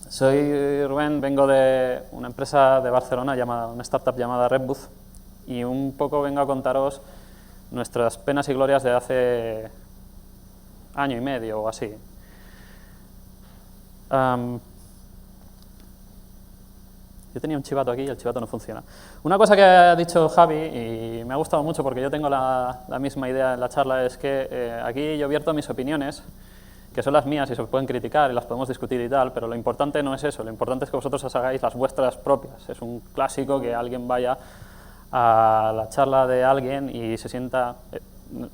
Soy Rubén, vengo de una empresa de Barcelona, una startup llamada Redbooth, y un poco vengo a contaros nuestras penas y glorias de hace año y medio o así. Yo tenía un chivato aquí y el chivato no funciona. Una cosa que ha dicho Javi, y me ha gustado mucho porque yo tengo la misma idea en la charla, es que aquí yo vierto mis opiniones, que son las mías y se pueden criticar y las podemos discutir y tal, pero lo importante no es eso, lo importante es que vosotros os hagáis las vuestras propias. Es un clásico que alguien vaya a la charla de alguien y se sienta,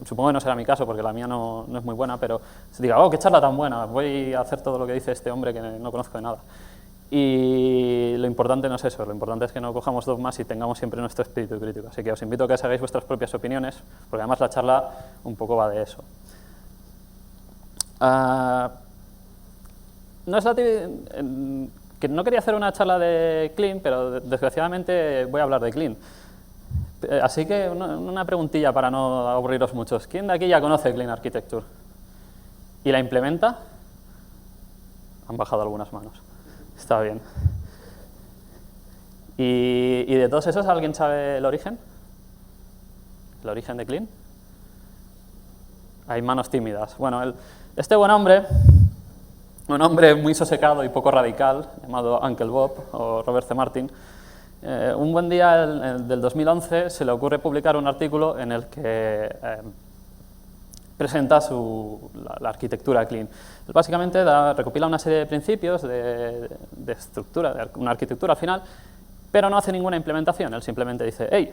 supongo que no será mi caso porque la mía no es muy buena, pero se diga, oh, qué charla tan buena, voy a hacer todo lo que dice este hombre que no conozco de nada. Y lo importante no es eso, lo importante es que no cojamos dogmas y tengamos siempre nuestro espíritu crítico. Así que os invito a que os hagáis vuestras propias opiniones, porque además la charla un poco va de eso. No es que no quería hacer una charla de Clean, pero desgraciadamente voy a hablar de Clean. Así que una preguntilla para no aburriros muchos. ¿Quién de aquí ya conoce Clean Architecture? ¿Y la implementa? Han bajado algunas manos. Está bien. ¿Y de todos esos alguien sabe el origen? ¿El origen de Clean? Hay manos tímidas. Bueno, este buen hombre, un hombre muy sosegado y poco radical, llamado Uncle Bob o Robert C. Martin, un buen día del 2011 se le ocurre publicar un artículo en el que presenta la arquitectura Clean. Él básicamente recopila una serie de principios de estructura, de una arquitectura al final, pero no hace ninguna implementación. Él simplemente dice, hey,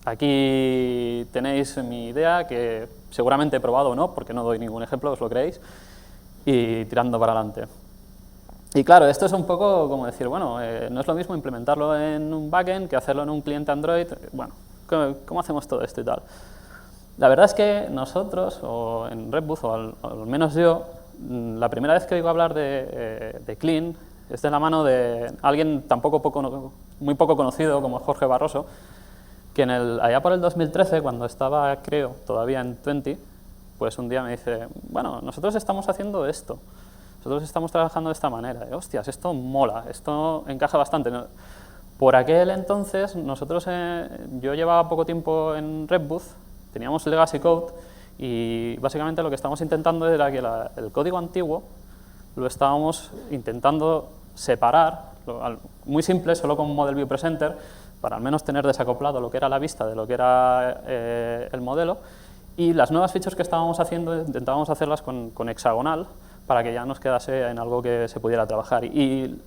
aquí tenéis mi idea, que seguramente he probado o no, porque no doy ningún ejemplo, os lo creéis, y tirando para adelante. Y claro, esto es un poco como decir, bueno, no es lo mismo implementarlo en un backend que hacerlo en un cliente Android. Bueno, ¿cómo hacemos todo esto y tal? La verdad es que nosotros, o en Redbooth, o al menos yo, la primera vez que oigo hablar de Clean es de la mano de alguien muy poco conocido como Jorge Barroso, que allá por el 2013, cuando estaba, creo, todavía en 20, pues un día me dice, bueno, nosotros estamos haciendo esto, nosotros estamos trabajando de esta manera, hostias, esto mola, esto encaja bastante. Por aquel entonces, yo llevaba poco tiempo en Redbooth, teníamos legacy code y básicamente lo que estábamos intentando era que el código antiguo lo estábamos intentando separar, muy simple, solo con Model View Presenter, para al menos tener desacoplado lo que era la vista de lo que era el modelo, y las nuevas features que estábamos haciendo intentábamos hacerlas con hexagonal para que ya nos quedase en algo que se pudiera trabajar. Y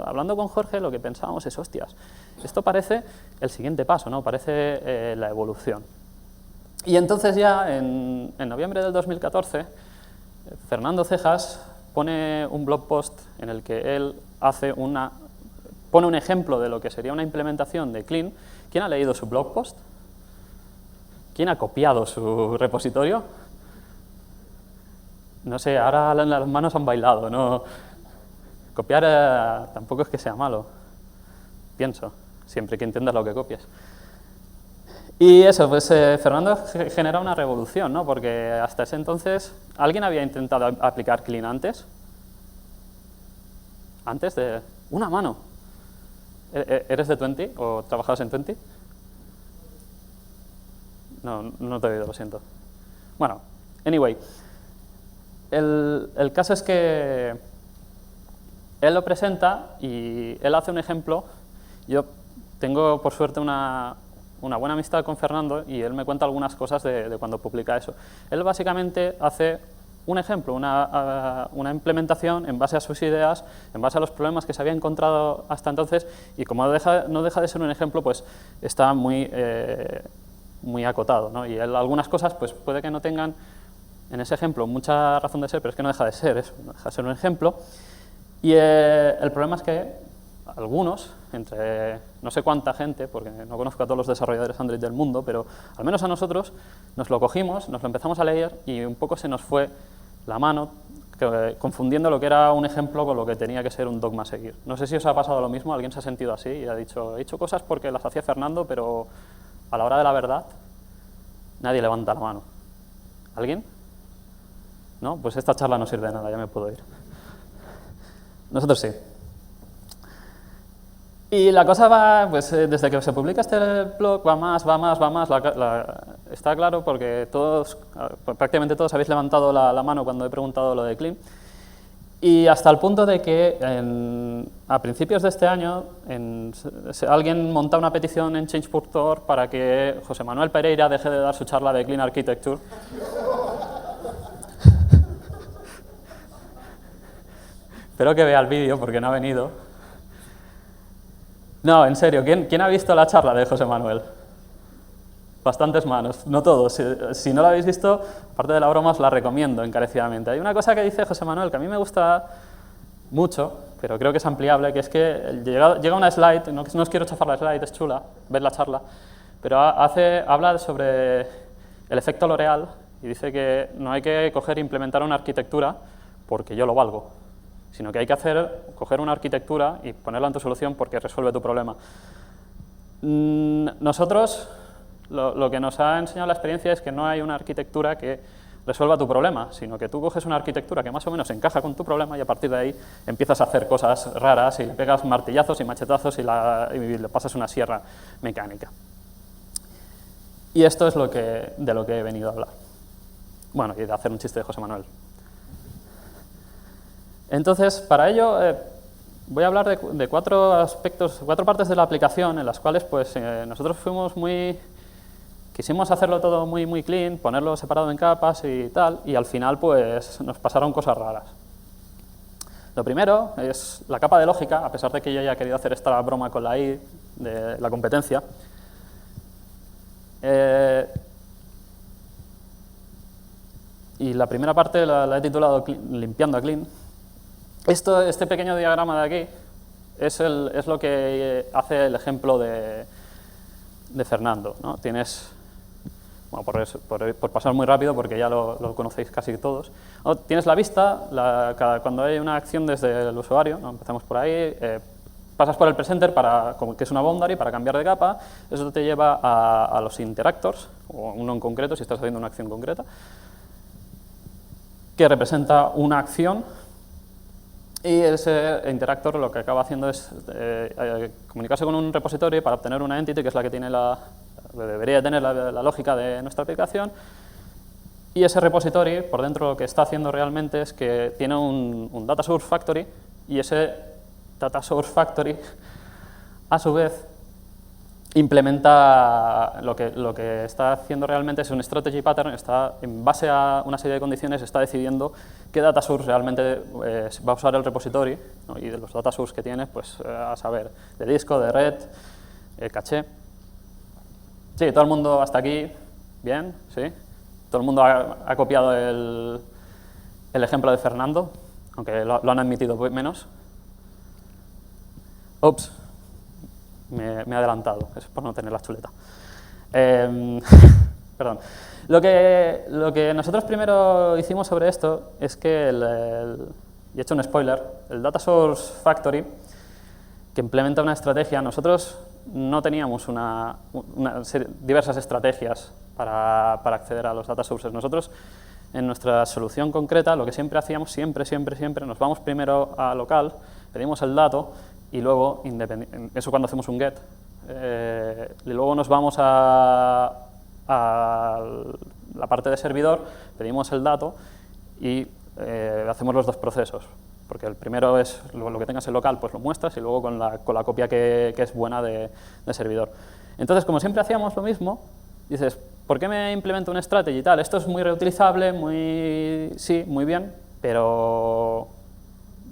hablando con Jorge, lo que pensábamos es, hostias, esto parece el siguiente paso, ¿no? Parece la evolución. Y entonces ya en noviembre del 2014, Fernando Cejas pone un blog post en el que él pone un ejemplo de lo que sería una implementación de Clean. ¿Quién ha leído su blog post? ¿Quién ha copiado su repositorio? No sé, ahora las manos han bailado, ¿no? Copiar tampoco es que sea malo, pienso, siempre que entiendas lo que copias. Y eso, pues Fernando genera una revolución, ¿no? Porque hasta ese entonces, ¿alguien había intentado aplicar Clean antes? Antes de... ¡Una mano! ¿Eres de 20 o trabajabas en 20? No te he oído, lo siento. Bueno, anyway, el caso es que él lo presenta y él hace un ejemplo. Yo tengo, por suerte, una buena amistad con Fernando y él me cuenta algunas cosas de cuando publica eso. Él básicamente hace un ejemplo, una implementación en base a sus ideas, en base a los problemas que se había encontrado hasta entonces, y como no deja de ser un ejemplo, pues está muy acotado, ¿no? Y algunas cosas pues puede que no tengan en ese ejemplo mucha razón de ser, pero es que no deja de ser eso, no deja de ser un ejemplo. Y el problema es que algunos, entre no sé cuánta gente, porque no conozco a todos los desarrolladores Android del mundo, pero al menos a nosotros nos lo cogimos, nos lo empezamos a leer y un poco se nos fue la mano, confundiendo lo que era un ejemplo con lo que tenía que ser un dogma a seguir. No sé si os ha pasado lo mismo, alguien se ha sentido así y ha dicho, he hecho cosas porque las hacía Fernando, pero a la hora de la verdad nadie levanta la mano. ¿Alguien? ¿No? Pues esta charla no sirve de nada, ya me puedo ir. Nosotros sí. Y la cosa va, pues desde que se publica este blog, va más. Está claro porque todos, prácticamente todos habéis levantado la mano cuando he preguntado lo de Clean. Y hasta el punto de que a principios de este año alguien monta una petición en Change.org para que José Manuel Pereira deje de dar su charla de Clean Architecture. Espero que vea el vídeo porque no ha venido. No, en serio, ¿quién ha visto la charla de José Manuel? Bastantes manos, no todos. Si no la habéis visto, aparte de la broma, os la recomiendo encarecidamente. Hay una cosa que dice José Manuel que a mí me gusta mucho, pero creo que es ampliable, que es que llega una slide, no os quiero chafar la slide, es chula, ver la charla, pero habla sobre el efecto L'Oreal y dice que no hay que coger e implementar una arquitectura porque yo lo valgo, sino que hay que coger una arquitectura y ponerla en tu solución porque resuelve tu problema. Nosotros, lo que nos ha enseñado la experiencia es que no hay una arquitectura que resuelva tu problema, sino que tú coges una arquitectura que más o menos encaja con tu problema y a partir de ahí empiezas a hacer cosas raras y le pegas martillazos y machetazos y le pasas una sierra mecánica. Y esto es de lo que he venido a hablar. Bueno, y de hacer un chiste de José Manuel. Entonces, para ello, voy a hablar de cuatro partes de la aplicación en las cuales pues, nosotros quisimos hacerlo todo muy clean, ponerlo separado en capas y tal, y al final pues, nos pasaron cosas raras. Lo primero es la capa de lógica, a pesar de que yo haya querido hacer esta broma con la I de la competencia. Y la primera parte la he titulado Limpiando a Clean. Este pequeño diagrama de aquí es lo que hace el ejemplo de Fernando, ¿no? Tienes, bueno, por pasar muy rápido, porque ya lo conocéis casi todos, ¿no? Tienes la vista, cuando hay una acción desde el usuario, ¿no? Empezamos por ahí, pasas por el presenter, que es una boundary, para cambiar de capa, eso te lleva a los interactors, o uno en concreto, si estás haciendo una acción concreta, que representa una acción. Y ese interactor lo que acaba haciendo es comunicarse con un repositorio para obtener una entity, que es la que debería tener la lógica de nuestra aplicación. Y ese repository, por dentro, lo que está haciendo realmente es que tiene un data source factory, y ese data source factory, a su vez, implementa lo que está haciendo realmente es un strategy pattern, en base a una serie de condiciones está decidiendo qué data source realmente va a usar el repository, ¿no? Y de los data source que tiene, pues a saber, de disco, de red, caché. Sí, todo el mundo hasta aquí, bien, sí. Todo el mundo ha copiado el ejemplo de Fernando, aunque lo han admitido menos. Ups. Me he adelantado, es por no tener la chuleta. Perdón. Lo que nosotros primero hicimos sobre esto es que, y he hecho un spoiler, el Data Source Factory, que implementa una estrategia, nosotros no teníamos diversas estrategias para acceder a los data sources. Nosotros, en nuestra solución concreta, lo que siempre hacíamos, siempre, nos vamos primero a local, pedimos el dato, y luego, eso cuando hacemos un get, y luego nos vamos a la parte de servidor, pedimos el dato y hacemos los dos procesos. Porque el primero es lo que tengas en local, pues lo muestras, y luego con la copia que es buena de servidor. Entonces, como siempre hacíamos lo mismo, dices, ¿por qué me implemento un strategy y tal? Esto es muy reutilizable, sí, muy bien, pero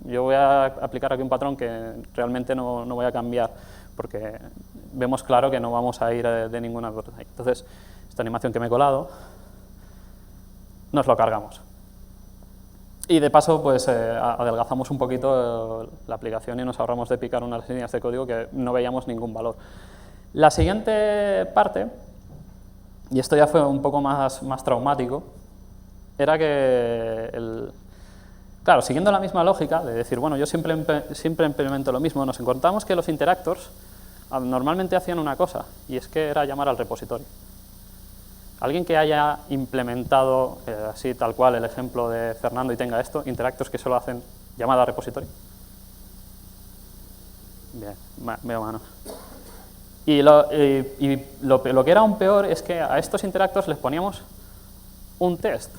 yo voy a aplicar aquí un patrón que realmente no voy a cambiar, porque vemos claro que no vamos a ir de ninguna forma. Entonces, esta animación que me he colado, nos lo cargamos. Y de paso, pues adelgazamos un poquito la aplicación y nos ahorramos de picar unas líneas de código que no veíamos ningún valor. La siguiente parte, y esto ya fue un poco más traumático, era que claro, siguiendo la misma lógica de decir, bueno, yo siempre implemento lo mismo, nos encontramos que los interactors normalmente hacían una cosa, y es que era llamar al repositorio. ¿Alguien que haya implementado, así tal cual, el ejemplo de Fernando y tenga esto, interactors que solo hacen llamada a repository? Bien, veo manos. Y lo que era aún peor es que a estos interactors les poníamos un test.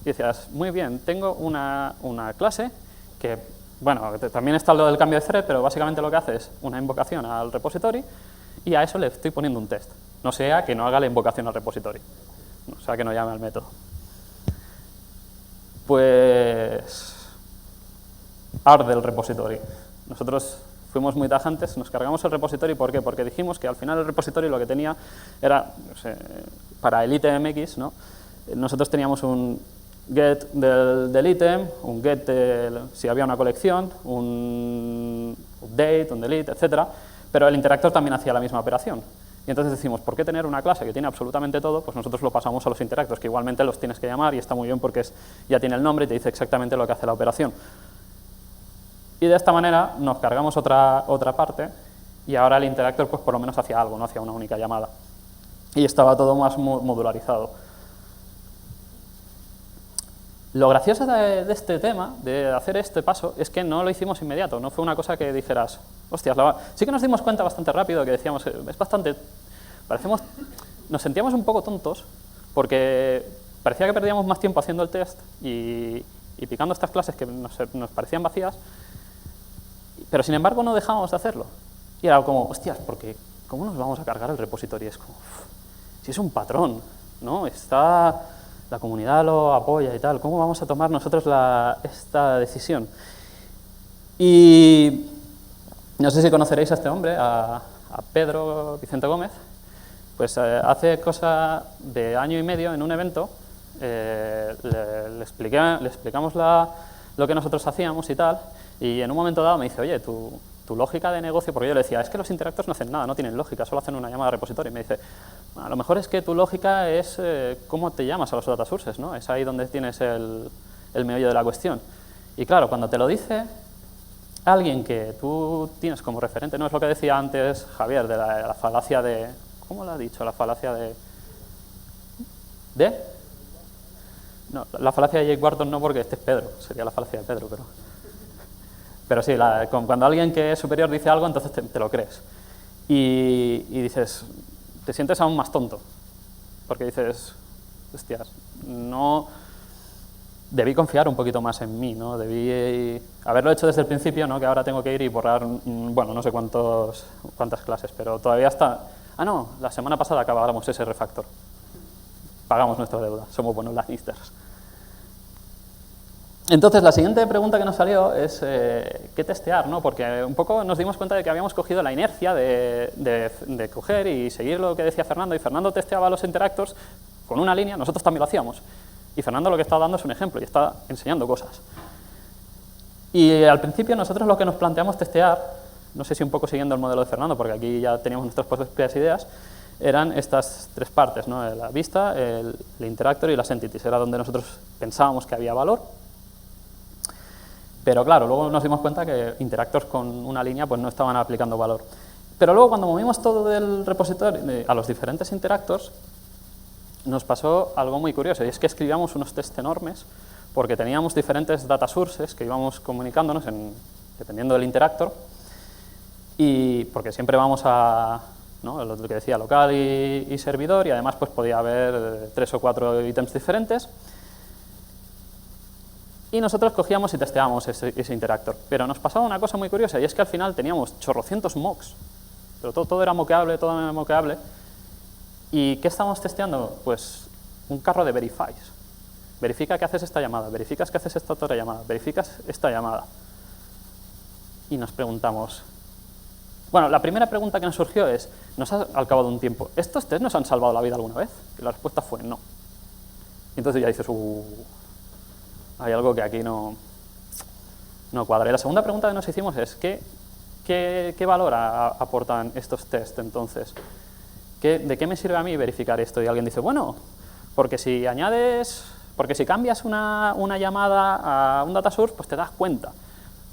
Y decías, muy bien, tengo una clase que, bueno, también está lo del cambio de thread, pero básicamente lo que hace es una invocación al repository y a eso le estoy poniendo un test. No sea que no haga la invocación al repository, no sea que no llame al método. Pues arde el repository. Nosotros fuimos muy tajantes, nos cargamos el repository. ¿Por qué? Porque dijimos que al final el repository lo que tenía era, no sé, para el ITMX, ¿no? Nosotros teníamos un get del ítem, un get si había una colección, un update, un delete, etc. Pero el interactor también hacía la misma operación. Y entonces decimos, ¿por qué tener una clase que tiene absolutamente todo? Pues nosotros lo pasamos a los interactors, que igualmente los tienes que llamar y está muy bien porque ya tiene el nombre y te dice exactamente lo que hace la operación. Y de esta manera nos cargamos otra parte y ahora el interactor pues por lo menos hacía algo, no hacía una única llamada. Y estaba todo más modularizado. Lo gracioso de este tema, de hacer este paso, es que no lo hicimos inmediato, no fue una cosa que dijeras, hostias, sí que nos dimos cuenta bastante rápido que decíamos, es bastante, nos sentíamos un poco tontos porque parecía que perdíamos más tiempo haciendo el test y picando estas clases que nos parecían vacías, pero sin embargo no dejábamos de hacerlo. Y era como, hostias, porque ¿cómo nos vamos a cargar el repositorio? Es como, si es un patrón, ¿no? La comunidad lo apoya y tal, ¿cómo vamos a tomar nosotros esta decisión? Y no sé si conoceréis a este hombre, a Pedro Vicente Gómez, pues hace cosa de año y medio en un evento, le explicamos lo que nosotros hacíamos y tal, y en un momento dado me dice, oye, tu lógica de negocio, porque yo le decía, es que los interactors no hacen nada, no tienen lógica, solo hacen una llamada a repositorio, y me dice, a lo mejor es que tu lógica es cómo te llamas a los data sources, ¿no? Es ahí donde tienes el meollo de la cuestión. Y claro, cuando te lo dice alguien que tú tienes como referente, no es lo que decía antes Javier, de la falacia de... ¿Cómo lo ha dicho? La falacia de... ¿De? No, la falacia de Jake Wharton no, porque este es Pedro, sería la falacia de Pedro, pero sí, cuando alguien que es superior dice algo, entonces te lo crees. Y dices, te sientes aún más tonto, porque dices, hostias, no... Debí confiar un poquito más en mí, ¿no? Debí haberlo hecho desde el principio, ¿no? Que ahora tengo que ir y borrar, bueno, no sé cuántas clases, pero todavía está... Ah, no, la semana pasada acabamos ese refactor. Pagamos nuestra deuda, somos buenos lannisters. Entonces, la siguiente pregunta que nos salió es ¿qué testear? ¿No? Porque un poco nos dimos cuenta de que habíamos cogido la inercia de coger y seguir lo que decía Fernando, y Fernando testeaba los interactors con una línea, nosotros también lo hacíamos. Y Fernando lo que está dando es un ejemplo y está enseñando cosas. Y al principio nosotros lo que nos planteamos testear, no sé si un poco siguiendo el modelo de Fernando, porque aquí ya teníamos nuestras propias ideas, eran estas tres partes, ¿no? La vista, el interactor y las entities. Era donde nosotros pensábamos que había valor. Pero claro, luego nos dimos cuenta que interactors con una línea pues no estaban aplicando valor. Pero luego cuando movimos todo del repositorio a los diferentes interactors, nos pasó algo muy curioso, y es que escribíamos unos tests enormes porque teníamos diferentes data sources que íbamos comunicándonos dependiendo del interactor, y porque siempre vamos a, ¿no? Lo que decía, local y servidor, y además pues podía haber 3 o 4 ítems diferentes. Y nosotros cogíamos y testeábamos ese interactor. Pero nos pasaba una cosa muy curiosa, y es que al final teníamos chorrocientos mocks, pero todo era mockable, todo era mockable. ¿Y qué estamos testeando? Pues un carro de verifies. Verifica que haces esta llamada, verificas que haces esta otra llamada, verificas esta llamada. Y nos preguntamos... Bueno, la primera pregunta que nos surgió es, al cabo de un tiempo, ¿estos tests nos han salvado la vida alguna vez? Y la respuesta fue no. Y entonces ya dices, hay algo que aquí no cuadra. Y la segunda pregunta que nos hicimos es, ¿qué valor aportan estos tests entonces? ¿De qué me sirve a mí verificar esto? Y alguien dice, bueno, porque si cambias una llamada a un data source, pues te das cuenta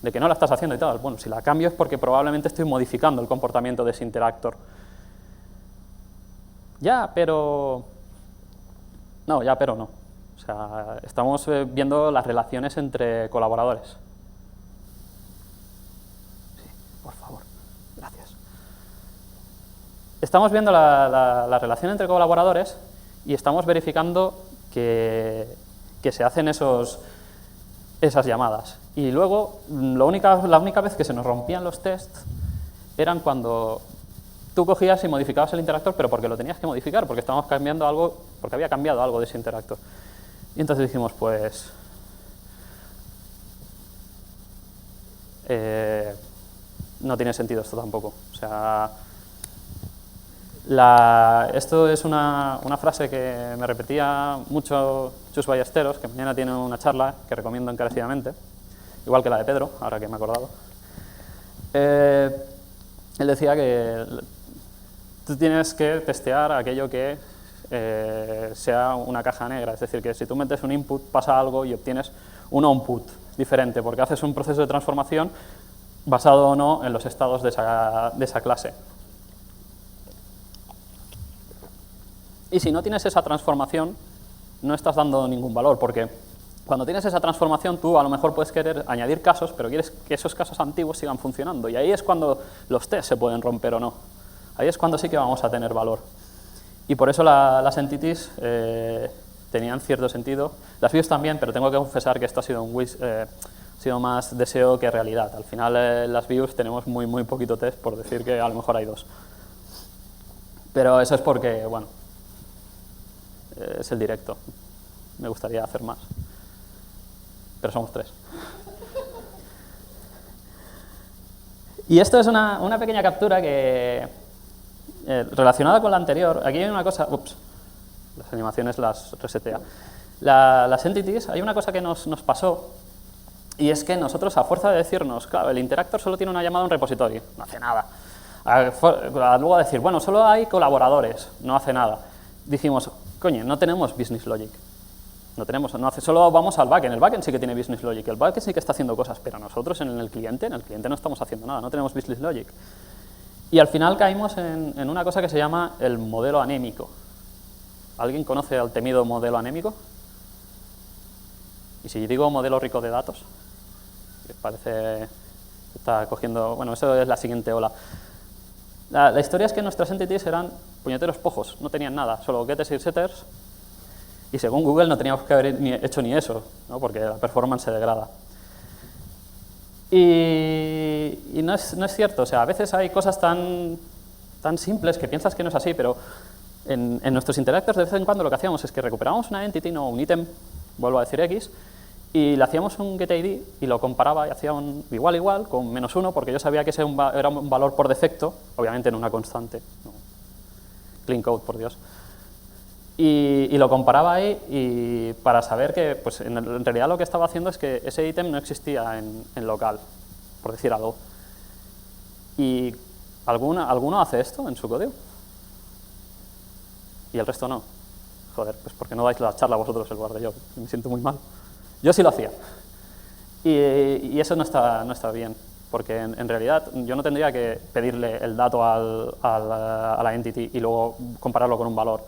de que no la estás haciendo y tal. Bueno, si la cambio es porque probablemente estoy modificando el comportamiento de ese interactor. Ya, pero No, ya, pero no. O sea, estamos viendo las relaciones entre colaboradores. Sí, por favor, gracias. Estamos viendo la relación entre colaboradores y estamos verificando que se hacen esas llamadas. Y luego, la única vez que se nos rompían los tests eran cuando tú cogías y modificabas el interactor, pero porque lo tenías que modificar, porque estábamos cambiando algo, porque había cambiado algo de ese interactor. Y entonces dijimos, pues, no tiene sentido esto tampoco. O sea, esto es una frase que me repetía mucho Chus Ballesteros, que mañana tiene una charla que recomiendo encarecidamente, igual que la de Pedro, ahora que me he acordado. Él decía que tú tienes que testear aquello que sea una caja negra, es decir, que si tú metes un input pasa algo y obtienes un output diferente, porque haces un proceso de transformación basado o no en los estados de esa clase. Y si no tienes esa transformación, no estás dando ningún valor, porque cuando tienes esa transformación tú a lo mejor puedes querer añadir casos, pero quieres que esos casos antiguos sigan funcionando, y ahí es cuando los tests se pueden romper o no. Ahí es cuando sí que vamos a tener valor. Y por eso las entities tenían cierto sentido. Las views también, pero tengo que confesar que esto ha sido más deseo que realidad. Al final las views tenemos muy poquito test, por decir que a lo mejor hay 2. Pero eso es porque, bueno, es el directo. Me gustaría hacer más. Pero somos 3. Y esto es una pequeña captura que, relacionada con la anterior. Aquí hay una cosa... Ups, las animaciones las resetea. Las entities, hay una cosa que nos pasó, y es que nosotros, a fuerza de decirnos, claro, el interactor solo tiene una llamada a un repositorio, no hace nada. Luego a decir, bueno, solo hay colaboradores, no hace nada. Dijimos, coño, no tenemos business logic. Solo vamos al backend. El backend sí que tiene business logic, el backend sí que está haciendo cosas, pero nosotros en el cliente no estamos haciendo nada, no tenemos business logic. Y al final caímos en una cosa que se llama el modelo anémico. ¿Alguien conoce al temido modelo anémico? Y si digo modelo rico de datos, que parece que está cogiendo... Bueno, eso es la siguiente ola. La historia es que nuestras entities eran puñeteros pojos, no tenían nada, solo getters y setters, y según Google no teníamos que haber hecho ni eso, ¿no? Porque la performance se degrada. Y no es cierto, o sea, a veces hay cosas tan simples que piensas que no es así, pero en nuestros interactors de vez en cuando lo que hacíamos es que recuperábamos una entity, no un ítem, vuelvo a decir X, y le hacíamos un getID y lo comparaba y hacía un igual con -1, porque yo sabía que ese era un valor por defecto, obviamente en una constante, no. Clean code, por Dios. Y lo comparaba ahí y para saber que pues, en realidad lo que estaba haciendo es que ese ítem no existía en local, por decir algo. ¿Y alguno hace esto en su código? Y el resto no. Joder, pues ¿por qué no dais la charla vosotros en lugar de yo? Me siento muy mal. Yo sí lo hacía. Y eso no está bien, porque en realidad yo no tendría que pedirle el dato a la entity y luego compararlo con un valor,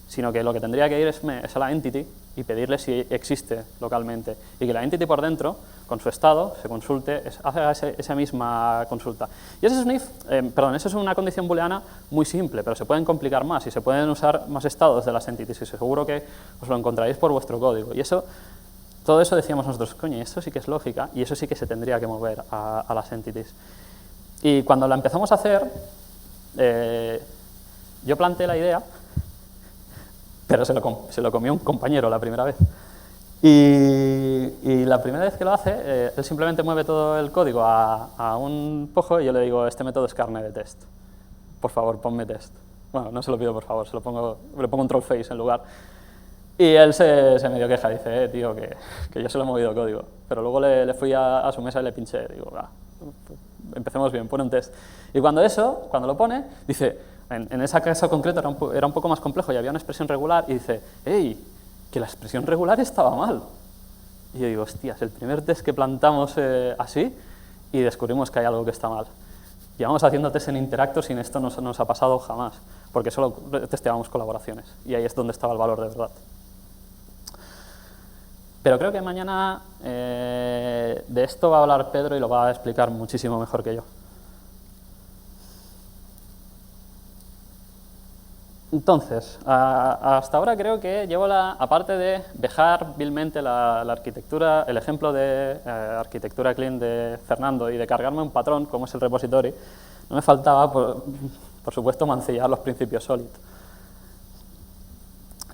sino que lo que tendría que ir es a la entity y pedirle si existe localmente, y que la entity por dentro, con su estado, se consulte, haga esa misma consulta. Y ese es eso es una condición booleana muy simple, pero se pueden complicar más y se pueden usar más estados de las entities, y seguro que os lo encontraréis por vuestro código. Y todo eso decíamos nosotros, coño, esto sí que es lógica, y eso sí que se tendría que mover a las entities. Y cuando la empezamos a hacer, yo planteé la idea, pero se lo comió un compañero la primera vez. Y la primera vez que lo hace, él simplemente mueve todo el código a un pojo y yo le digo, este método es carne de test. Por favor, ponme test. Bueno, no se lo pido por favor, le pongo un troll face en lugar. Y él se medio queja, dice, tío, que yo se lo he movido código. Pero luego le fui a su mesa y le pinché, digo, empecemos bien, pone un test. Y cuando lo pone, dice, en ese caso concreto era un poco más complejo y había una expresión regular y dice, hey, que la expresión regular estaba mal. Y yo digo, hostias, el primer test que plantamos así y descubrimos que hay algo que está mal. Llevamos haciendo test en Interactors y en esto no nos ha pasado jamás, porque solo testeábamos colaboraciones y ahí es donde estaba el valor de verdad. Pero creo que mañana de esto va a hablar Pedro y lo va a explicar muchísimo mejor que yo. Entonces, hasta ahora creo que llevo aparte de dejar vilmente la arquitectura, el ejemplo de arquitectura clean de Fernando y de cargarme un patrón como es el repository, no me faltaba, por supuesto, mancillar los principios Solid.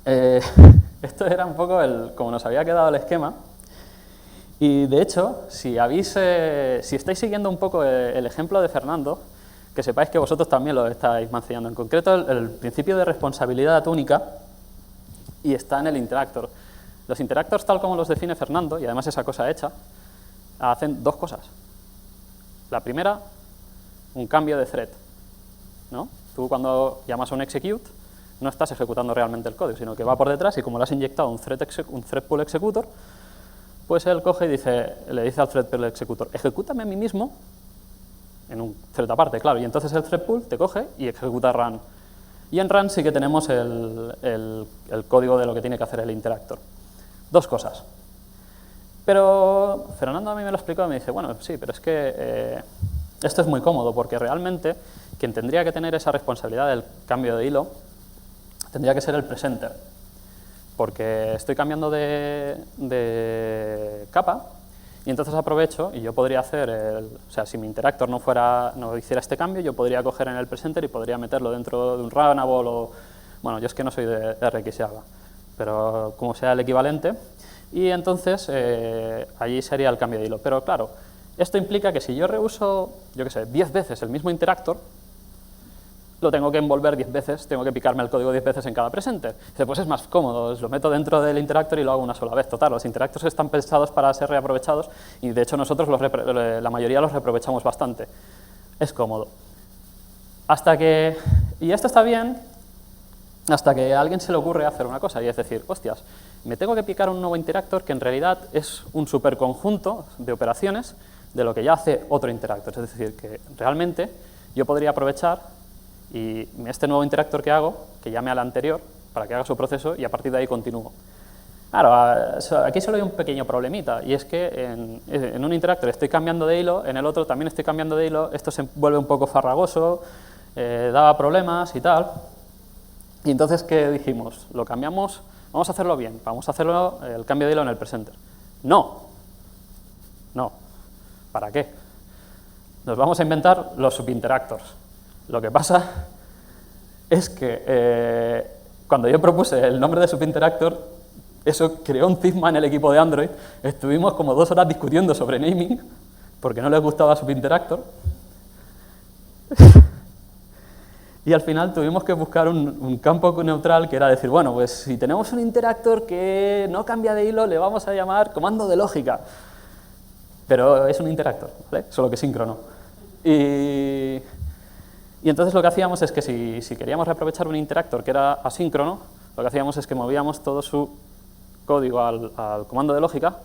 Esto era un poco como nos había quedado el esquema. Y de hecho, si estáis siguiendo un poco el ejemplo de Fernando, que sepáis que vosotros también lo estáis mancillando. En concreto, el principio de responsabilidad única y está en el interactor. Los interactors, tal como los define Fernando, y además esa cosa hecha, hacen dos cosas. La primera, un cambio de thread, ¿no? Tú cuando llamas a un execute, no estás ejecutando realmente el código, sino que va por detrás y como le has inyectado un thread pool executor, pues él coge y le dice al thread pool executor, ejecútame a mí mismo en un thread aparte, claro, y entonces el thread pool te coge y ejecuta run. Y en run sí que tenemos el código de lo que tiene que hacer el interactor. Dos cosas. Pero Fernando a mí me lo explicó y me dice, bueno, sí, pero es que esto es muy cómodo porque realmente quien tendría que tener esa responsabilidad del cambio de hilo tendría que ser el presenter. Porque estoy cambiando de capa y entonces aprovecho y yo podría hacer, o sea, si mi interactor no hiciera este cambio, yo podría coger en el presenter y podría meterlo dentro de un runnable o, bueno, yo es que no soy de RX Java, pero como sea el equivalente, y entonces allí sería el cambio de hilo. Pero claro, esto implica que si yo reuso, yo qué sé, 10 veces el mismo interactor, lo tengo que envolver 10 veces, tengo que picarme el código 10 veces en cada presenter. Dice, pues es más cómodo, lo meto dentro del interactor y lo hago una sola vez. Total, los interactors están pensados para ser reaprovechados y de hecho nosotros la mayoría los reaprovechamos bastante. Es cómodo. Y esto está bien hasta que a alguien se le ocurre hacer una cosa y es decir, hostias, me tengo que picar un nuevo interactor que en realidad es un superconjunto de operaciones de lo que ya hace otro interactor. Es decir, que realmente yo podría aprovechar y este nuevo interactor que hago, que llame al anterior, para que haga su proceso y a partir de ahí continúo. Claro, aquí solo hay un pequeño problemita, y es que en un interactor estoy cambiando de hilo, en el otro también estoy cambiando de hilo, esto se vuelve un poco farragoso, daba problemas y tal. Y entonces, ¿qué dijimos? Lo cambiamos, vamos a hacerlo bien, vamos a hacerlo el cambio de hilo en el presenter. No, ¿para qué? Nos vamos a inventar los subinteractors. Lo que pasa es que cuando yo propuse el nombre de subinteractor, eso creó un cisma en el equipo de Android. Estuvimos como 2 horas discutiendo sobre naming, porque no les gustaba subinteractor. Y al final tuvimos que buscar un campo neutral que era decir, bueno, pues si tenemos un interactor que no cambia de hilo, le vamos a llamar comando de lógica. Pero es un interactor, ¿vale? Solo que síncrono. Y entonces lo que hacíamos es que si queríamos reaprovechar un interactor que era asíncrono, lo que hacíamos es que movíamos todo su código al comando de lógica.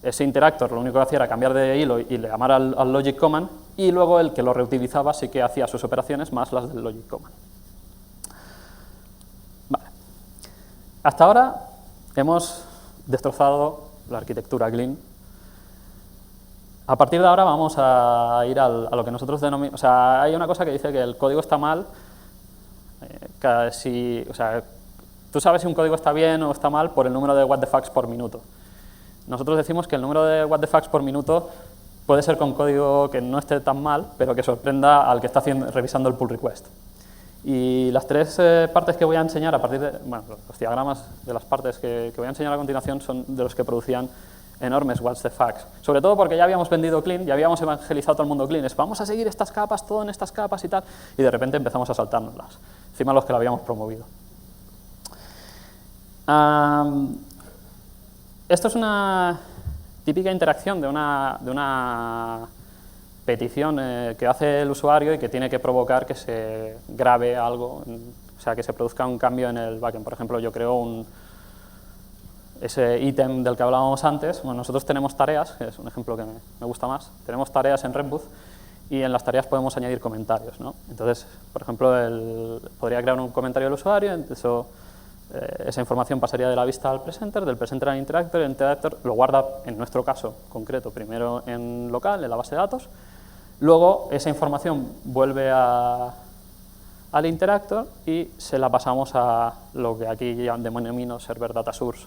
Ese interactor lo único que hacía era cambiar de hilo y le llamar al logic command, y luego el que lo reutilizaba sí que hacía sus operaciones más las del logic command. Vale. Hasta ahora hemos destrozado la arquitectura clean. A partir de ahora vamos a ir a lo que nosotros denominamos... O sea, hay una cosa que dice que el código está mal. Tú sabes si un código está bien o está mal por el número de what the fucks por minuto. Nosotros decimos que el número de what the fucks por minuto puede ser con código que no esté tan mal, pero que sorprenda al que está revisando el pull request. Y las 3 partes que voy a enseñar a partir de... Bueno, los diagramas de las partes que voy a enseñar a continuación son de los que producían enormes what the fucks. Sobre todo porque ya habíamos vendido clean, ya habíamos evangelizado todo el mundo clean. Vamos a seguir estas capas, todo en estas capas y tal. Y de repente empezamos a saltárnoslas. Encima los que lo habíamos promovido. Esto es una típica interacción de una petición que hace el usuario y que tiene que provocar que se grabe algo, o sea, que se produzca un cambio en el backend. Por ejemplo, yo creo ese ítem del que hablábamos antes. Bueno, nosotros tenemos tareas, que es un ejemplo que me gusta más. Tenemos tareas en Redbooth y en las tareas podemos añadir comentarios, ¿no? Entonces, por ejemplo, podría crear un comentario del usuario, eso Esa información pasaría de la vista al presenter, del presenter al interactor, el interactor lo guarda, en nuestro caso concreto, primero en local, en la base de datos, luego esa información vuelve al interactor y se la pasamos a lo que aquí denomino server data source.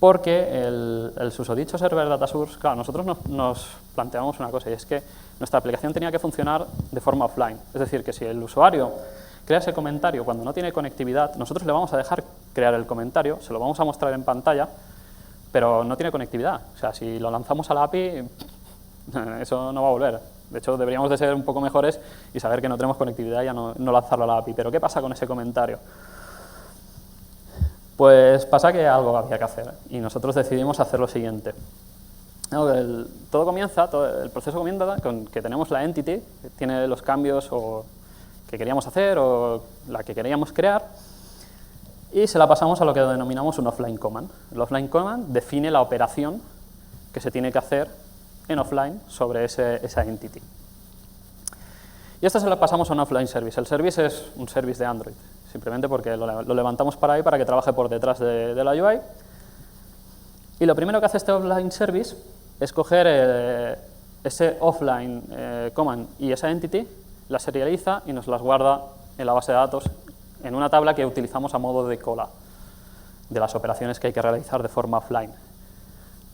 Porque el susodicho server data source, claro, nosotros nos planteamos una cosa, y es que nuestra aplicación tenía que funcionar de forma offline. Es decir, que si el usuario crea ese comentario cuando no tiene conectividad, nosotros le vamos a dejar crear el comentario, se lo vamos a mostrar en pantalla, pero no tiene conectividad. O sea, si lo lanzamos a la API, eso no va a volver. De hecho, deberíamos de ser un poco mejores y saber que no tenemos conectividad y ya no lanzarlo a la API. Pero ¿qué pasa con ese comentario? Pues pasa que algo había que hacer y nosotros decidimos hacer lo siguiente. Todo comienza, el proceso comienza con que tenemos la entity, que tiene los cambios que queríamos hacer o la que queríamos crear, y se la pasamos a lo que denominamos un offline command. El offline command define la operación que se tiene que hacer en offline sobre esa entity. Y esto se lo pasamos a un offline service. El service es un service de Android, simplemente porque lo levantamos para ahí para que trabaje por detrás de la UI. Y lo primero que hace este offline service es coger ese offline command y esa entity, la serializa y nos las guarda en la base de datos en una tabla que utilizamos a modo de cola de las operaciones que hay que realizar de forma offline.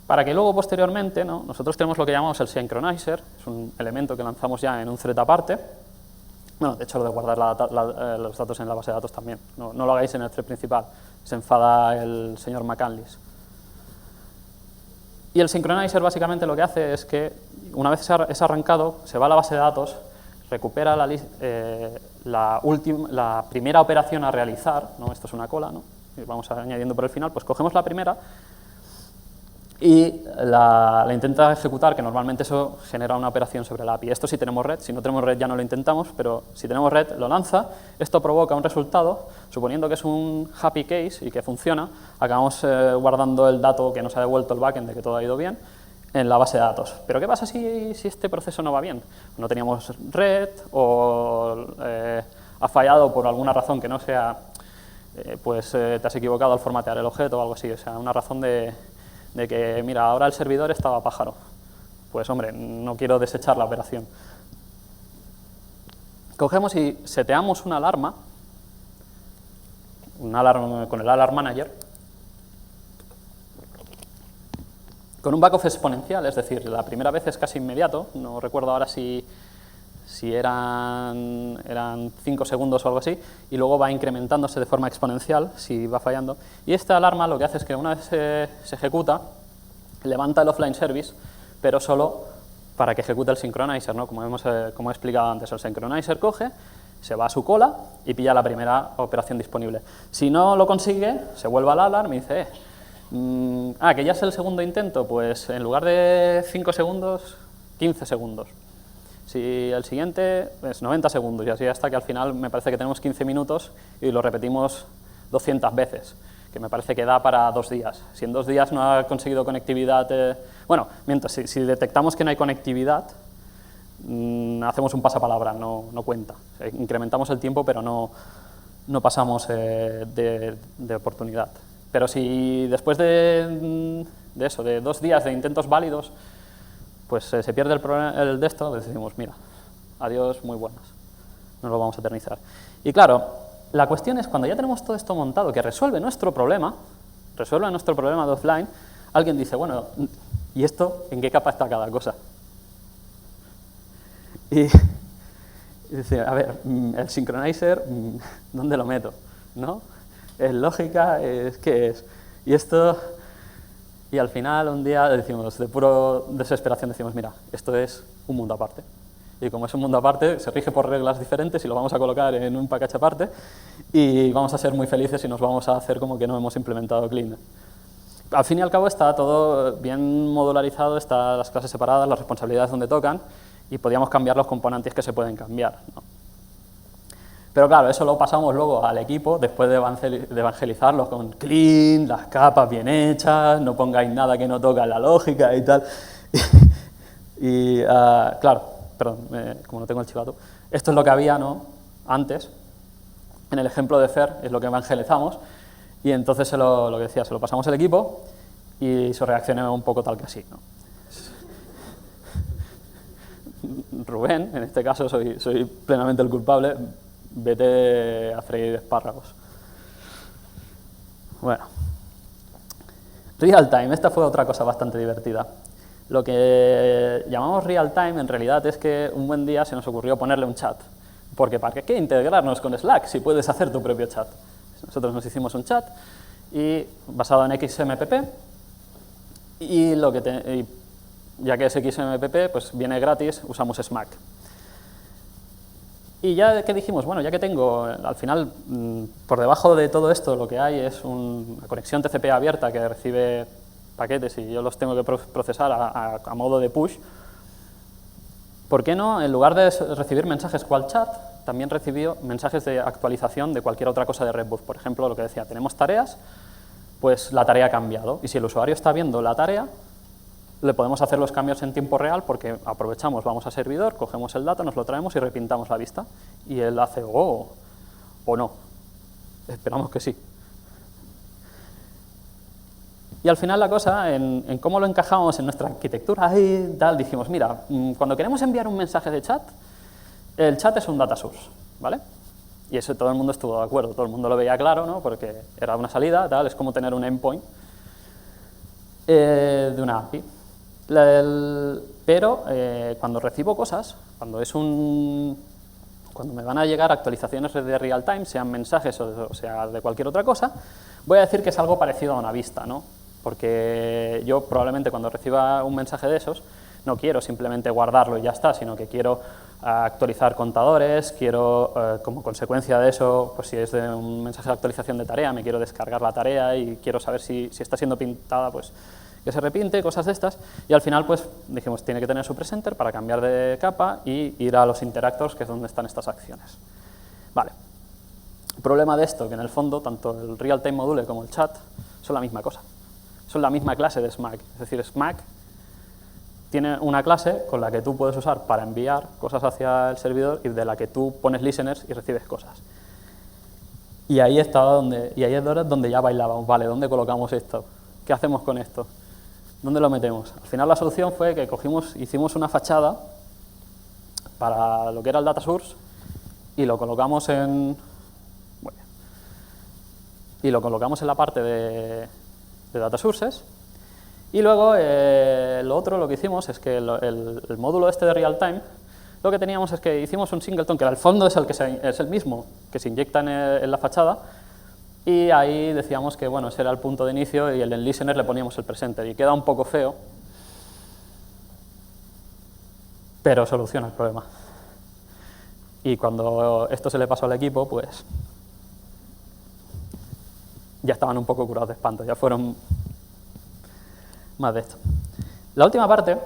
Para que luego, posteriormente, nosotros tenemos lo que llamamos el synchronizer, es un elemento que lanzamos ya en un thread aparte. Bueno, de hecho, lo de guardar los datos en la base de datos también. No lo hagáis en el thread principal, se enfada el señor McCandless. Y el synchronizer básicamente lo que hace es que, una vez es arrancado, se va a la base de datos, recupera la primera operación a realizar, esto es una cola, y vamos añadiendo por el final, pues cogemos la primera y la intenta ejecutar, que normalmente eso genera una operación sobre la API. Esto si tenemos red, si no tenemos red ya no lo intentamos, pero si tenemos red lo lanza, esto provoca un resultado, suponiendo que es un happy case y que funciona, acabamos guardando el dato que nos ha devuelto el backend de que todo ha ido bien en la base de datos. Pero ¿qué pasa si este proceso no va bien? No teníamos red o ha fallado por alguna razón que no sea, te has equivocado al formatear el objeto o algo así, o sea, una razón de que, mira, ahora el servidor estaba pájaro. Pues, hombre, no quiero desechar la operación. Cogemos y seteamos una alarma con el Alarm Manager, con un backoff exponencial, es decir, la primera vez es casi inmediato, no recuerdo ahora si eran 5 segundos o algo así, y luego va incrementándose de forma exponencial si va fallando. Y esta alarma lo que hace es que una vez se ejecuta, levanta el offline service, pero solo para que ejecute el synchronizer, como he explicado antes. El synchronizer coge, se va a su cola y pilla la primera operación disponible. Si no lo consigue, se vuelve al alarm y dice, que ya es el segundo intento, pues en lugar de 5 segundos, 15 segundos. Si el siguiente es 90 segundos y así hasta que al final me parece que tenemos 15 minutos y lo repetimos 200 veces, que me parece que da para 2 días. Si en 2 días no ha conseguido conectividad, si detectamos que no hay conectividad, hacemos un pasapalabra, no cuenta. Incrementamos el tiempo, pero no pasamos de oportunidad. Pero si después de 2 días de intentos válidos, pues se pierde el de esto, decimos, mira, adiós, muy buenas, no lo vamos a eternizar. Y claro, la cuestión es, cuando ya tenemos todo esto montado, que resuelve nuestro problema de offline, alguien dice, bueno, ¿y esto en qué capa está cada cosa? Y dice, a ver, el synchronizer, ¿dónde lo meto? ¿No? ¿Es lógica? ¿Qué es? Y esto... Y al final, un día, decimos, de puro desesperación, decimos, mira, esto es un mundo aparte. Y como es un mundo aparte, se rige por reglas diferentes y lo vamos a colocar en un package aparte y vamos a ser muy felices y nos vamos a hacer como que no hemos implementado Clean. Al fin y al cabo está todo bien modularizado, están las clases separadas, las responsabilidades donde tocan y podíamos cambiar los componentes que se pueden cambiar, ¿no? Pero claro, eso lo pasamos luego al equipo, después de evangelizarlos con clean, las capas bien hechas, no pongáis nada que no toca en la lógica y tal. Claro, perdón, como no tengo el chivato, esto es lo que había, ¿no?, antes. En el ejemplo de Fer es lo que evangelizamos, y entonces lo que decía, se lo pasamos al equipo y su reacción era un poco tal que así, ¿no? Rubén, en este caso soy plenamente el culpable, vete a freír espárragos. Bueno, real time, esta fue otra cosa bastante divertida. Lo que llamamos real time en realidad es que un buen día se nos ocurrió ponerle un chat. Porque ¿para qué integrarnos con Slack si puedes hacer tu propio chat? Nosotros nos hicimos un chat y basado en XMPP y ya que es XMPP, pues viene gratis, usamos SMAC. Y ya que dijimos, bueno, ya que tengo, al final, por debajo de todo esto lo que hay es una conexión TCP abierta que recibe paquetes y yo los tengo que procesar a modo de push. ¿Por qué no, en lugar de recibir mensajes cual chat, también recibió mensajes de actualización de cualquier otra cosa de Redbus? Por ejemplo, lo que decía, tenemos tareas, pues la tarea ha cambiado. Y si el usuario está viendo la tarea, le podemos hacer los cambios en tiempo real porque aprovechamos, vamos a servidor, cogemos el dato, nos lo traemos y repintamos la vista. Y él hace, oh, o no. Esperamos que sí. Y al final la cosa, en cómo lo encajamos en nuestra arquitectura y tal, dijimos, mira, cuando queremos enviar un mensaje de chat, el chat es un data source, ¿vale? Y eso todo el mundo estuvo de acuerdo, todo el mundo lo veía claro, ¿no? Porque era una salida, tal, es como tener un endpoint de una API. Pero cuando recibo cosas, cuando me van a llegar actualizaciones de real time, sean mensajes o sea de cualquier otra cosa, voy a decir que es algo parecido a una vista, ¿no? Porque yo probablemente cuando reciba un mensaje de esos no quiero simplemente guardarlo y ya está, sino que quiero actualizar contadores, quiero como consecuencia de eso, pues si es de un mensaje de actualización de tarea, me quiero descargar la tarea y quiero saber si está siendo pintada, pues que se repinte, cosas de estas, y al final pues dijimos tiene que tener su presenter para cambiar de capa y ir a los interactors, que es donde están estas acciones. Vale. El problema de esto, que en el fondo tanto el real-time module como el chat son la misma cosa. Son la misma clase de SMAC. Es decir, SMAC tiene una clase con la que tú puedes usar para enviar cosas hacia el servidor y de la que tú pones listeners y recibes cosas. Y ahí es donde ya bailábamos. Vale, ¿dónde colocamos esto? ¿Qué hacemos con esto? ¿Dónde lo metemos? Al final la solución fue que hicimos una fachada para lo que era el data source y lo colocamos en la parte de data sources. Y luego lo que hicimos es que el módulo este de real time, lo que teníamos es que hicimos un singleton que al fondo es el mismo que se inyecta en la fachada, y ahí decíamos que bueno, ese era el punto de inicio y en el listener le poníamos el presenter, y queda un poco feo, pero soluciona el problema. Y cuando esto se le pasó al equipo, pues ya estaban un poco curados de espanto, ya fueron más de esto. La última parte,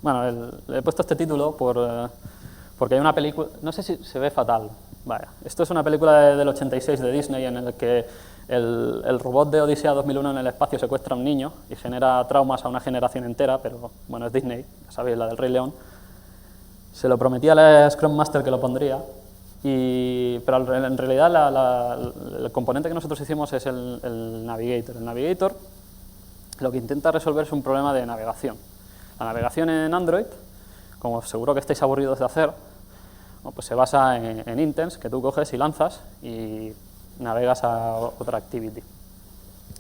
bueno, he puesto este título porque hay una película, no sé si se ve fatal, vaya, esto es una película del 86 de Disney en el que el robot de Odisea 2001 en el espacio secuestra a un niño y genera traumas a una generación entera, pero bueno, es Disney, ya sabéis, la del Rey León. Se lo prometía al Scrum Master que lo pondría, pero en realidad el componente que nosotros hicimos es el Navigator. El Navigator lo que intenta resolver es un problema de navegación. La navegación en Android, como seguro que estáis aburridos de hacer, pues se basa en intents que tú coges y lanzas y navegas a otra activity.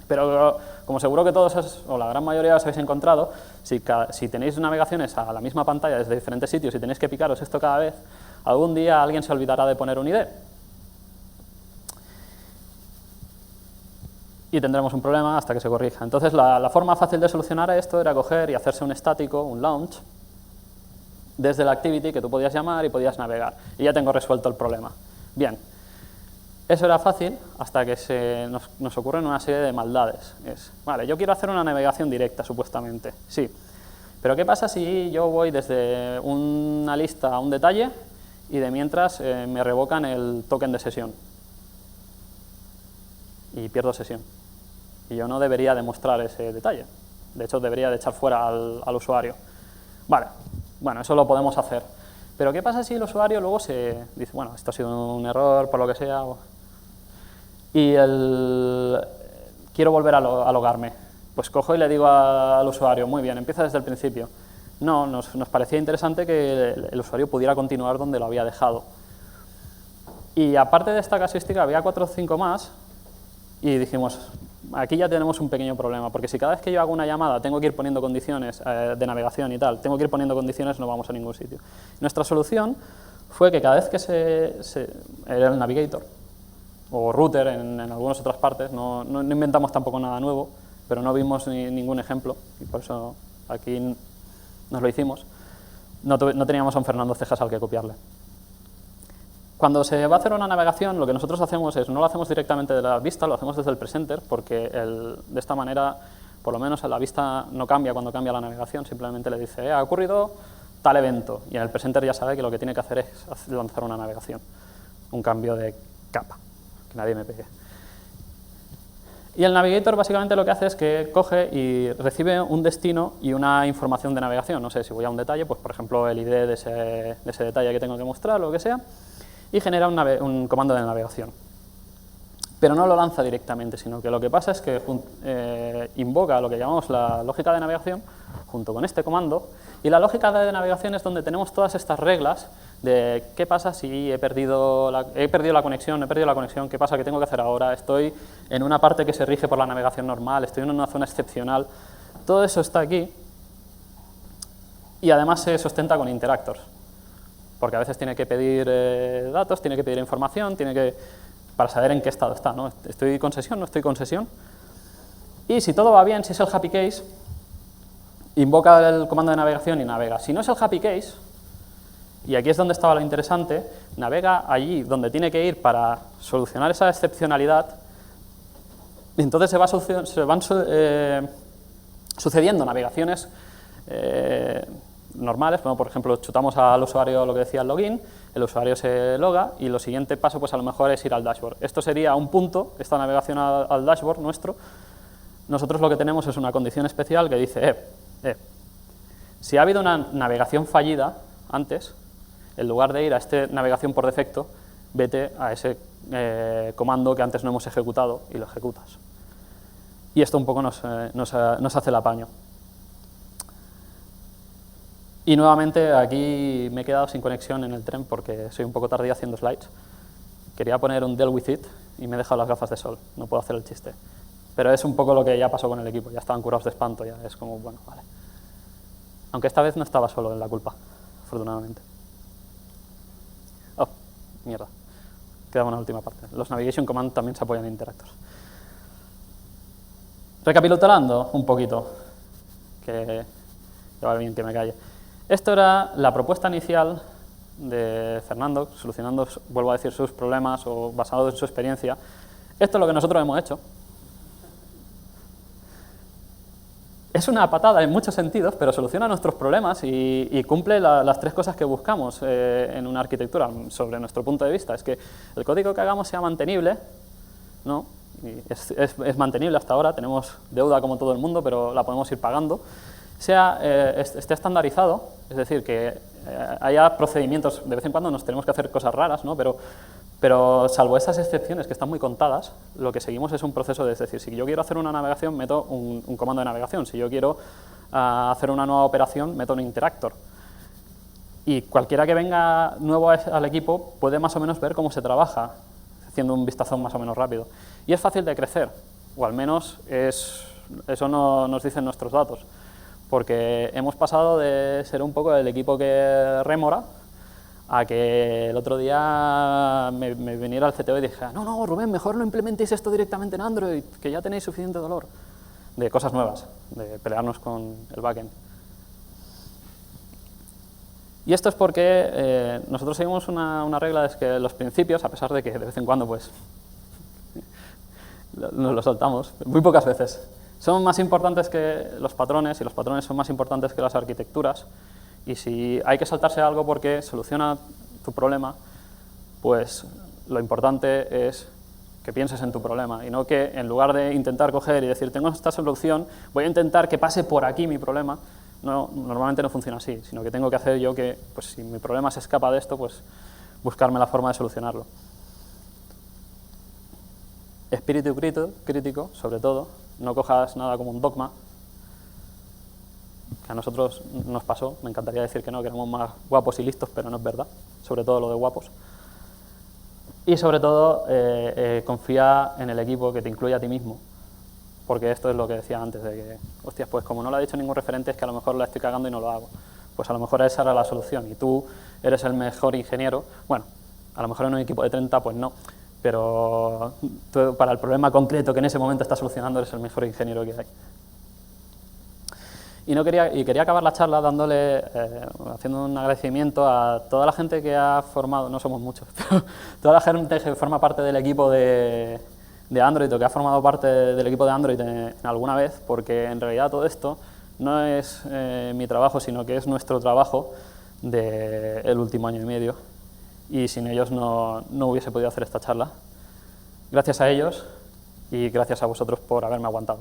Pero como seguro que todos, o la gran mayoría os habéis encontrado, si tenéis navegaciones a la misma pantalla desde diferentes sitios y tenéis que picaros esto cada vez, algún día alguien se olvidará de poner un ID. Y tendremos un problema hasta que se corrija. Entonces la forma fácil de solucionar esto era coger y hacerse un estático, un launch, desde la activity que tú podías llamar y podías navegar. Y ya tengo resuelto el problema. Bien, eso era fácil hasta que nos ocurren una serie de maldades. Vale, yo quiero hacer una navegación directa, supuestamente. Sí, pero ¿qué pasa si yo voy desde una lista a un detalle y de mientras me revocan el token de sesión? Y pierdo sesión. Y yo no debería demostrar ese detalle. De hecho, debería de echar fuera al usuario. Vale, bueno, eso lo podemos hacer. Pero ¿qué pasa si el usuario luego se dice, bueno, esto ha sido un error, por lo que sea, y quiero volver a logarme? Pues cojo y le digo al usuario, muy bien, empieza desde el principio. No, nos parecía interesante que el usuario pudiera continuar donde lo había dejado. Y aparte de esta casuística, había 4 o 5 más, y dijimos, aquí ya tenemos un pequeño problema, porque si cada vez que yo hago una llamada tengo que ir poniendo condiciones de navegación y tal, tengo que ir poniendo condiciones, no vamos a ningún sitio. Nuestra solución fue que cada vez que era el navigator, o router en algunas otras partes, no inventamos tampoco nada nuevo, pero no vimos ningún ejemplo, y por eso aquí nos lo hicimos. No teníamos a un Fernando Cejas al que copiarle. Cuando se va a hacer una navegación, lo que nosotros hacemos es, no lo hacemos directamente de la vista, lo hacemos desde el presenter, porque de esta manera, por lo menos la vista no cambia cuando cambia la navegación, simplemente le dice, ha ocurrido tal evento, y en el presenter ya sabe que lo que tiene que hacer es lanzar una navegación, un cambio de capa, que nadie me pegue. Y el navigator básicamente lo que hace es que coge y recibe un destino y una información de navegación. No sé, si voy a un detalle, pues por ejemplo el ID de ese detalle que tengo que mostrar o lo que sea, y genera un comando de navegación. Pero no lo lanza directamente, sino que lo que pasa es que invoca lo que llamamos la lógica de navegación junto con este comando, y la lógica de navegación es donde tenemos todas estas reglas de qué pasa si he perdido la conexión, qué pasa, qué tengo que hacer ahora, estoy en una parte que se rige por la navegación normal, estoy en una zona excepcional, todo eso está aquí, y además se sustenta con interactors, porque a veces tiene que pedir datos, tiene que pedir información, para saber en qué estado está, ¿no? ¿Estoy con sesión? ¿No estoy con sesión? Y si todo va bien, si es el happy case, invoca el comando de navegación y navega. Si no es el happy case, y aquí es donde estaba lo interesante, navega allí donde tiene que ir para solucionar esa excepcionalidad, y entonces se van sucediendo navegaciones normales, bueno, por ejemplo, chutamos al usuario lo que decía el login, el usuario se loga y lo siguiente paso pues a lo mejor es ir al dashboard. Esto sería un punto, esta navegación al dashboard nuestro. Nosotros lo que tenemos es una condición especial que dice, si ha habido una navegación fallida antes, en lugar de ir a esta navegación por defecto, vete a ese comando que antes no hemos ejecutado y lo ejecutas. Y esto un poco nos hace el apaño. Y nuevamente aquí me he quedado sin conexión en el tren porque soy un poco tardío haciendo slides. Quería poner un deal with it y me he dejado las gafas de sol, no puedo hacer el chiste. Pero es un poco lo que ya pasó con el equipo, ya estaban curados de espanto, ya es como, bueno, vale. Aunque esta vez no estaba solo en la culpa, afortunadamente. Oh, mierda. Quedaba una última parte. Los navigation command también se apoyan en interactors. Recapitulando un poquito, que va bien que me calle. Esto era la propuesta inicial de Fernando, solucionando, vuelvo a decir, sus problemas o basado en su experiencia. Esto es lo que nosotros hemos hecho. Es una patada en muchos sentidos, pero soluciona nuestros problemas y cumple las 3 cosas que buscamos en una arquitectura, sobre nuestro punto de vista. Es que el código que hagamos sea mantenible, ¿no? Y es mantenible hasta ahora, tenemos deuda como todo el mundo, pero la podemos ir pagando. Esté estandarizado, es decir, que haya procedimientos, de vez en cuando nos tenemos que hacer cosas raras, ¿no? Pero salvo esas excepciones que están muy contadas, lo que seguimos es un proceso de, es decir, si yo quiero hacer una navegación, meto un comando de navegación, si yo quiero hacer una nueva operación, meto un interactor. Y cualquiera que venga nuevo al equipo puede más o menos ver cómo se trabaja, haciendo un vistazo más o menos rápido. Y es fácil de crecer, o al menos eso nos dicen nuestros datos. Porque hemos pasado de ser un poco el equipo que rémora a que el otro día me viniera el CTO y dijera, no, Rubén, mejor no implementéis esto directamente en Android, que ya tenéis suficiente dolor. De cosas nuevas, de pelearnos con el backend. Y esto es porque nosotros seguimos una regla, es que los principios, a pesar de que de vez en cuando pues nos lo saltamos, muy pocas veces, son más importantes que los patrones y los patrones son más importantes que las arquitecturas, y si hay que saltarse algo porque soluciona tu problema, pues lo importante es que pienses en tu problema y no que en lugar de intentar coger y decir tengo esta solución, voy a intentar que pase por aquí mi problema, No, normalmente no funciona así, sino que tengo que hacer yo que, pues si mi problema se escapa de esto, pues buscarme la forma de solucionarlo. Espíritu crítico, sobre todo, no cojas nada como un dogma, que a nosotros nos pasó, me encantaría decir que no, que éramos más guapos y listos, pero no es verdad, sobre todo lo de guapos. Y sobre todo, confía en el equipo, que te incluya a ti mismo, porque esto es lo que decía antes, de que, hostias, pues como no lo ha dicho ningún referente, es que a lo mejor la estoy cagando y no lo hago. Pues a lo mejor esa era la solución, y tú eres el mejor ingeniero, bueno, a lo mejor en un equipo de 30, pues no, pero tú, para el problema concreto que en ese momento estás solucionando, eres el mejor ingeniero que hay. Y quería acabar la charla dándole, haciendo un agradecimiento a toda la gente que ha formado, no somos muchos, pero toda la gente que forma parte del equipo de Android o que ha formado parte del equipo de Android alguna vez, porque en realidad todo esto no es mi trabajo, sino que es nuestro trabajo del último año y medio, y sin ellos no hubiese podido hacer esta charla. Gracias a ellos y gracias a vosotros por haberme aguantado.